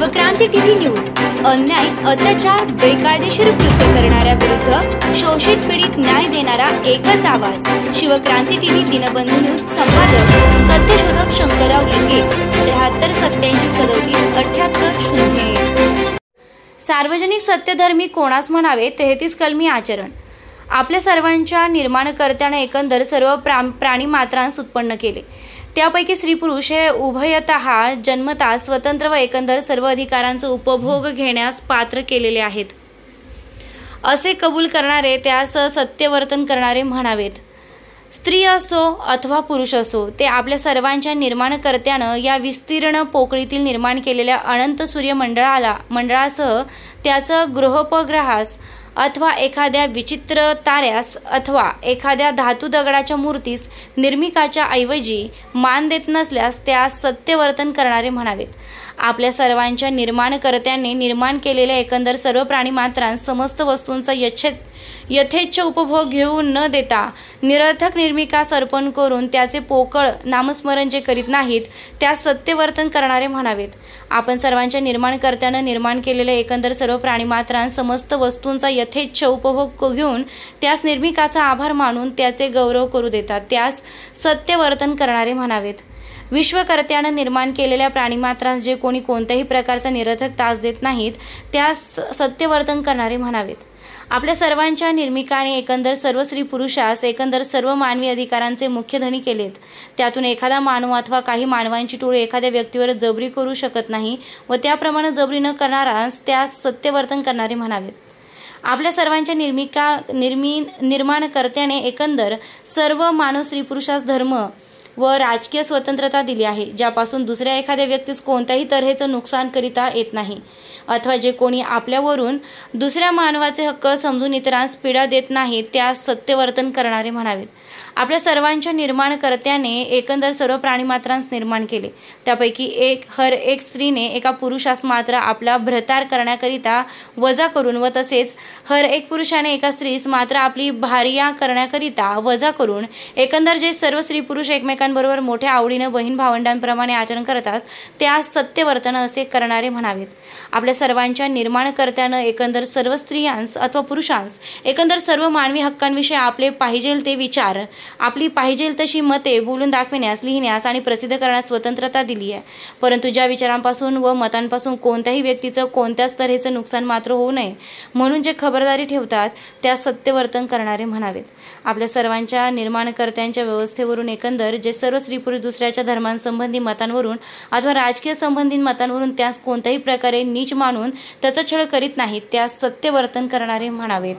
Shivkranti TV news अन्याय, अत्याचार, बेकायदेशीर कृत्य करणाऱ्या विरुद्ध शोषित पीडित न्याय देणारा एकच आवाज। शिवक्रांती टीव्ही दिनबंधू न्यूज संपादक सत्यशोधक शंकरराव लिंगे 73 87 37 78 01। सार्वजनिक सत्यधर्मी कोणास म्हणावे 33 कलमी आचरण। आपल्या सर्वांच्या निर्माणकर्त्याने एकंदर सर्व प्राणी मात्रांस उत्पन्न केले। त्यापैकी स्त्री पुरुष हे उभयतः जन्मतः स्वतंत्र व एकंदर सर्व अधिकारांचा उपभोग घेण्यास पात्र केलेले आहेत, असे कबूल करणारे त्यास सत्यवर्तन करणारे म्हणावेत। स्त्री असो अथवा पुरुष असो, ते आपल्या सर्वांच्या निर्माणकर्त्यानं या विस्तीर्ण पोकळीतील निर्माण केलेल्या अनंत सूर्यमंडळासह त्याचा ग्रहोपग्रहास अथवा एखाद्या विचित्र ताऱ्यास अथवा एखाद्या धातू दगडाच्या मूर्तीस निर्मिकाच्या ऐवजी मान देत नसल्यास त्यास सत्यवर्तन करणारे म्हणावेत। आपल्या सर्वांच्या निर्माणकर्त्याने निर्माण केलेल्या एकंदर सर्व प्राणीमात्रांस समस्त वस्तूंचा यथेच्छ उपभोग घेऊन न देता निरर्थक निर्मिकास अर्पण करून त्याचे पोकळ नामस्मरण जे करीत नाहीत त्यास सत्यवर्तन करणारे म्हणावेत। आपण सर्वांच्या निर्माणकर्त्यानं निर्माण केलेल्या एकंदर सर्व प्राणीमात्रांस समस्त वस्तूंचा यथेच्छ उपभोग घेऊन त्यास निर्मिकाचा आभार मानून त्याचे गौरव करू देतात त्यास सत्यवर्तन करणारे म्हणावेत। विश्वकर्त्यानं निर्माण केलेल्या प्राणीमात्रांस जे कोणी कोणत्याही प्रकारचा निरर्थक त्रास देत नाहीत त्यास सत्यवर्तन करणारे म्हणावेत। आपल्या सर्वांच्या निर्मिकाने एकंदर सर्व स्त्री पुरुषास एकंदर सर्व मानवी अधिकारांचे मुख्य धनी केलेत। त्यातून एखादा मानव अथवा काही मानवांची टोळी एखाद्या व्यक्तीवर जबरी करू शकत नाही व त्याप्रमाणे जबरी न करणारास त्यास सत्यवर्तन करणारे म्हणावेत। आपल्या सर्वांच्या निर्माणकर्त्याने एकंदर सर्व मानव स्त्री पुरुषास धर्म व राजकीय स्वतंत्रता दिली आहे, ज्यापासून दुसऱ्या एखाद्या व्यक्तीस कोणत्याही तऱ्हेचे नुकसान करिता येत नाही अथवा जे कोणी आपल्यावरून दुसऱ्या मानवाचे हक्क समजून इतरांस पीडा देत नाही त्यास सत्यवर्तन करणारे म्हणावेत। आपल्या सर्वांच्या निर्माणकर्त्याने एकंदर सर्व प्राणीमात्रांस निर्माण केले। त्यापैकी हर एक स्त्रीने एका पुरुषास मात्र आपला भ्रतार करण्याकरिता वजा करून व तसेच हर एक पुरुषाने एका स्त्रीस मात्र आपली भार्या करण्याकरिता वजा करून एकंदर जे सर्व स्त्री पुरुष एकमेकांबरोबर मोठ्या आवडीने बहीण भावंडांप्रमाणे आचरण करतात त्यास सत्यवर्तन असे करणारे म्हणावेत। आपल्या सर्वांच्या निर्माणकर्त्यानं एकंदर सर्व स्त्रियांस अथवा पुरुषांस एकंदर सर्व मानवी हक्कांविषयी आपले पाहिजेल ते विचार, आपली पाहिजेल तशी मते बोलून दाखविण्यास, लिहिण्यास आणि प्रसिद्ध करण्यास स्वतंत्रता दिली आहे, परंतु ज्या विचारांपासून व मतांपासून कोणत्याही व्यक्तीचं कोणत्याच तऱ्हेचं नुकसान मात्र होऊ नये म्हणून जे खबरदारी ठेवतात त्यास सत्यवर्तन करणारे म्हणावेत। आपल्या सर्वांच्या निर्माणकर्त्यांच्या व्यवस्थेवरून एकंदर जे सर्व स्त्री पुरुष दुसऱ्याच्या धर्मांसंबंधी मतांवरून अथवा राजकीय संबंधित मतांवरून त्यास कोणत्याही प्रकारे नीच मानून त्याचा छळ करीत नाहीत त्यास सत्यवर्तन करणारे म्हणावेत।